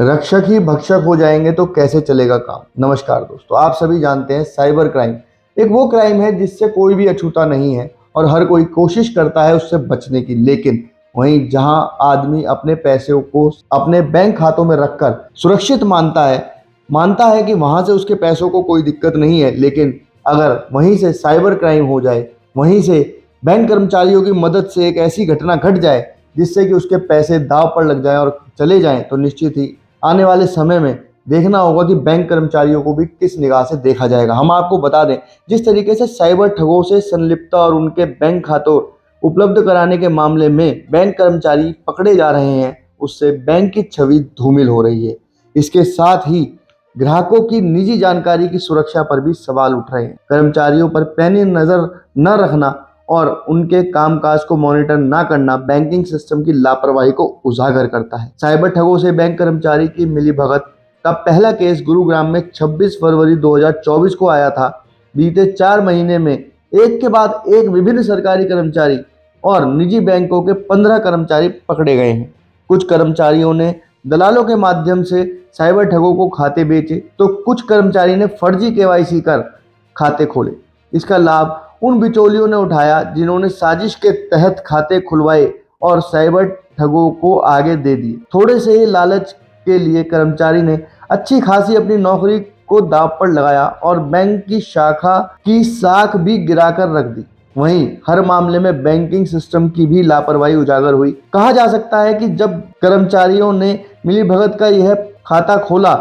रक्षक ही भक्षक हो जाएंगे तो कैसे चलेगा काम। नमस्कार दोस्तों, आप सभी जानते हैं साइबर क्राइम एक वो क्राइम है जिससे कोई भी अछूता नहीं है और हर कोई कोशिश करता है उससे बचने की। लेकिन वहीं जहां आदमी अपने पैसे को अपने बैंक खातों में रखकर सुरक्षित मानता है कि वहां से उसके पैसों को कोई दिक्कत नहीं है, लेकिन अगर वहीं से साइबर क्राइम हो जाए, वहीं से बैंक कर्मचारियों की मदद से एक ऐसी घटना घट जाए जिससे कि उसके पैसे दांव पर लग जाएं और चले जाएं, तो निश्चित ही आने वाले समय में देखना होगा कि बैंक कर्मचारियों को भी किस निगाह से देखा जाएगा। हम आपको बता दें, जिस तरीके से साइबर ठगों से संलिप्तता और उनके बैंक खातों उपलब्ध कराने के मामले में बैंक कर्मचारी पकड़े जा रहे हैं, उससे बैंक की छवि धूमिल हो रही है। इसके साथ ही ग्राहकों की निजी जानकारी की सुरक्षा पर भी सवाल उठ रहे हैं। कर्मचारियों पर पैनी नजर न रखना और उनके कामकाज को मॉनिटर ना करना बैंकिंग सिस्टम की लापरवाही को उजागर करता है। साइबर ठगों से बैंक कर्मचारी की मिलीभगत का पहला केस गुरुग्राम में 26 फरवरी 2024 को आया था। बीते 4 महीने में एक के बाद एक विभिन्न सरकारी कर्मचारी और निजी बैंकों के 15 कर्मचारी पकड़े गए हैं। कुछ कर्मचारियों ने दलालों के माध्यम से साइबर ठगों को खाते बेचे, तो कुछ कर्मचारी ने फर्जी केवाईसी कर खाते खोले। इसका लाभ उन बिचौलियों ने उठाया जिन्होंने साजिश के तहत खाते खुलवाए और साइबर ठगों को आगे दे दिए। थोड़े से ही लालच के लिए कर्मचारी ने अच्छी खासी अपनी नौकरी को दांव पर लगाया और बैंक की शाखा की साख भी गिराकर रख दी। वहीं हर मामले में बैंकिंग सिस्टम की भी लापरवाही उजागर हुई। कहा जा सकता है कि जब कर्मचारियों ने मिलीभगत का यह खाता खोला,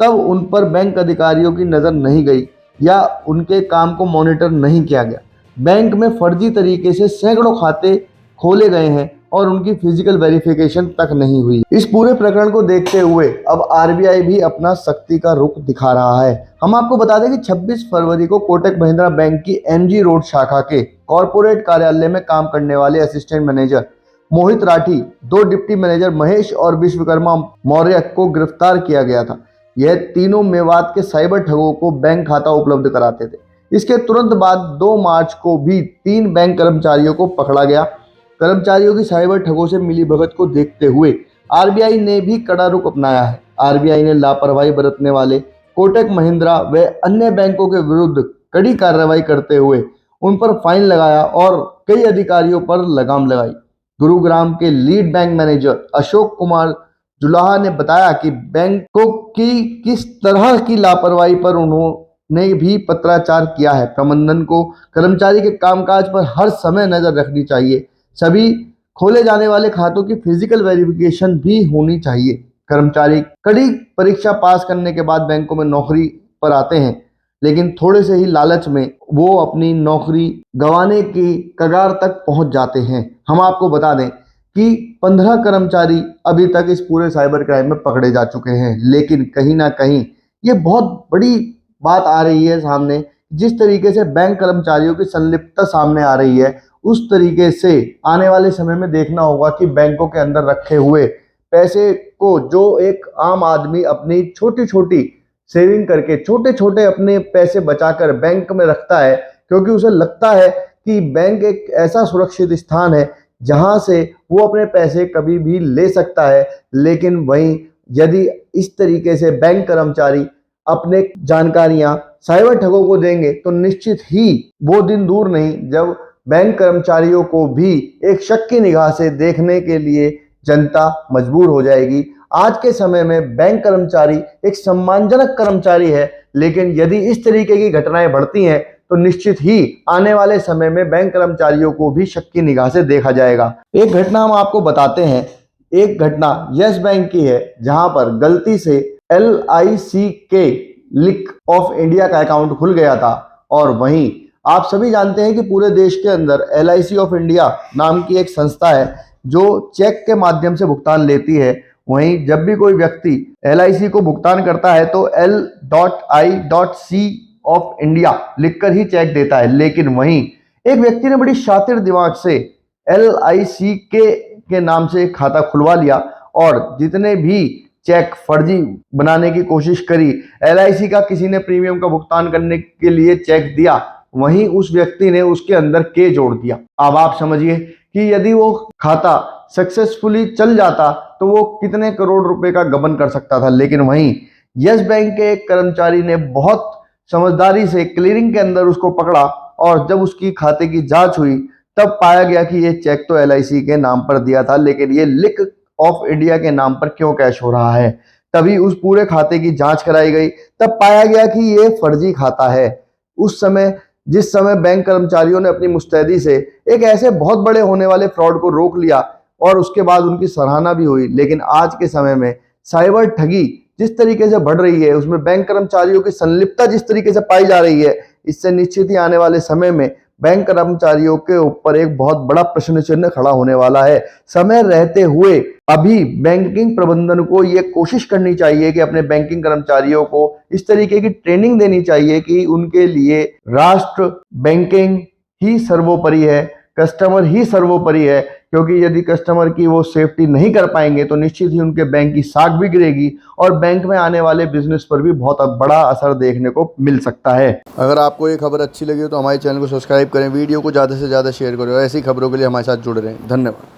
तब उन पर बैंक अधिकारियों की नजर नहीं गई या उनके काम को मॉनिटर नहीं किया गया। बैंक में फर्जी तरीके से सैकड़ों खाते खोले गए हैं और उनकी फिजिकल वेरिफिकेशन तक नहीं हुई। इस पूरे प्रकरण को देखते हुए अब आरबीआई भी अपना सख्ती का रुख दिखा रहा है। हम आपको बता दें कि 26 फरवरी को कोटक महिंद्रा बैंक की एमजी रोड शाखा के कॉर्पोरेट कार्यालय में काम करने वाले असिस्टेंट मैनेजर मोहित राठी, 2 डिप्टी मैनेजर महेश और विश्वकर्मा मौर्य को गिरफ्तार किया गया था। यह तीनों मेवात के साइबर ठगों को बैंक खाता उपलब्ध कराते थे। इसके तुरंत बाद 2 मार्च को भी 3 बैंक कर्मचारियों को पकड़ा गया। कर्मचारियों की साइबर ठगों से मिलीभगत को देखते हुए आरबीआई ने भी कड़ा रुख अपनाया है। आरबीआई ने लापरवाही बरतने वाले कोटक महिंद्रा व अन्य बैंकों के विरुद्ध कड़ी कार्रवाई करते हुए उन पर फाइन लगाया और कई अधिकारियों पर लगाम लगाई। गुरुग्राम के lead bank manager Ashok Kumar Julaha ने बताया कि बैंकों की किस तरह की लापरवाही पर उन्होंने भी पत्राचार किया है। प्रबंधन को कर्मचारी के कामकाज पर हर समय नजर रखनी चाहिए। सभी खोले जाने वाले खातों की फिजिकल वेरिफिकेशन भी होनी चाहिए। कर्मचारी कड़ी परीक्षा पास करने के बाद बैंकों में नौकरी पर आते हैं, लेकिन थोड़े से ही लालच में वो अपनी नौकरी गंवाने की कगार तक पहुंच जाते हैं। हम आपको बता दें कि 15 कर्मचारी अभी तक इस पूरे साइबर क्राइम में पकड़े जा चुके हैं, लेकिन कहीं ना कहीं ये बहुत बड़ी बात आ रही है सामने। जिस तरीके से बैंक कर्मचारियों की संलिप्तता सामने आ रही है, उस तरीके से आने वाले समय में देखना होगा कि बैंकों के अंदर रखे हुए पैसे को जो एक आम आदमी अपनी छोटी छोटी सेविंग करके छोटे छोटे अपने पैसे बचाकर बैंक में रखता है, क्योंकि उसे लगता है कि बैंक एक ऐसा सुरक्षित स्थान है जहां से वो अपने पैसे कभी भी ले सकता है। लेकिन वहीं यदि इस तरीके से बैंक कर्मचारी अपने जानकारियां साइबर ठगों को देंगे, तो निश्चित ही वो दिन दूर नहीं जब बैंक कर्मचारियों को भी एक शक की निगाह से देखने के लिए जनता मजबूर हो जाएगी। आज के समय में बैंक कर्मचारी एक सम्मानजनक कर्मचारी है, लेकिन यदि इस तरीके की घटनाएं बढ़ती हैं तो निश्चित ही आने वाले समय में बैंक कर्मचारियों को भी शक की निगाह से देखा जाएगा। एक घटना हम आपको बताते हैं। एक घटना यस बैंक की है, जहां पर गलती से LIC लिक ऑफ इंडिया का अकाउंट खुल गया था। और वहीं आप सभी जानते हैं कि पूरे देश के अंदर LIC ऑफ इंडिया नाम की एक संस्था है जो चेक के माध्यम से भुगतान लेती है। वहीं जब भी कोई व्यक्ति LIC को भुगतान करता है तो L.I.C ऑफ इंडिया लिखकर ही चेक देता है। लेकिन वहीं एक व्यक्ति ने बड़ी शातिर दिमाग से LIC के नाम से एक खाता खुलवा लिया और जितने भी चेक फर्जी बनाने की कोशिश करी, LIC का किसी ने प्रीमियम का भुगतान करने के लिए चेक दिया, वहीं उस व्यक्ति ने उसके अंदर के जोड़ दिया। अब आप समझिए कि यदि वो खाता सक्सेसफुली चल जाता तो वो कितने करोड़ रुपए का गबन कर सकता था। लेकिन वहीं यस बैंक के एक कर्मचारी ने बहुत समझदारी से क्लियरिंग के अंदर उसको पकड़ा और जब उसकी खाते की जांच हुई तब पाया गया कि ये चेक तो LIC के नाम पर दिया था, लेकिन ये लिक ऑफ इंडिया के नाम पर क्यों कैश हो रहा है। तभी उस पूरे खाते की जांच कराई गई, तब पाया गया कि ये फर्जी खाता है। उस समय जिस समय बैंक कर्मचारियों ने अपनी मुस्तैदी से एक ऐसे बहुत बड़े होने वाले फ्रॉड को रोक लिया और उसके बाद उनकी सराहना भी हुई, लेकिन आज के समय में साइबर ठगी जिस तरीके से बढ़ रही है, उसमें बैंक कर्मचारियों की संलिप्तता जिस तरीके से पाई जा रही है, इससे निश्चित ही आने वाले समय में बैंक कर्मचारियों के ऊपर एक बहुत बड़ा प्रश्न चिन्ह खड़ा होने वाला है। समय रहते हुए अभी बैंकिंग प्रबंधन को ये कोशिश करनी चाहिए कि अपने बैंकिंग कर्मचारियों को इस तरीके की ट्रेनिंग देनी चाहिए कि उनके लिए राष्ट्र, बैंकिंग ही सर्वोपरि है, कस्टमर ही सर्वोपरि है। क्योंकि यदि कस्टमर की वो सेफ्टी नहीं कर पाएंगे तो निश्चित ही उनके बैंक की साख भी गिरेगी और बैंक में आने वाले बिजनेस पर भी बहुत बड़ा असर देखने को मिल सकता है। अगर आपको ये खबर अच्छी लगी हो तो हमारे चैनल को सब्सक्राइब करें, वीडियो को ज़्यादा से ज़्यादा शेयर करें और ऐसी खबरों के लिए हमारे साथ जुड़े रहें। धन्यवाद।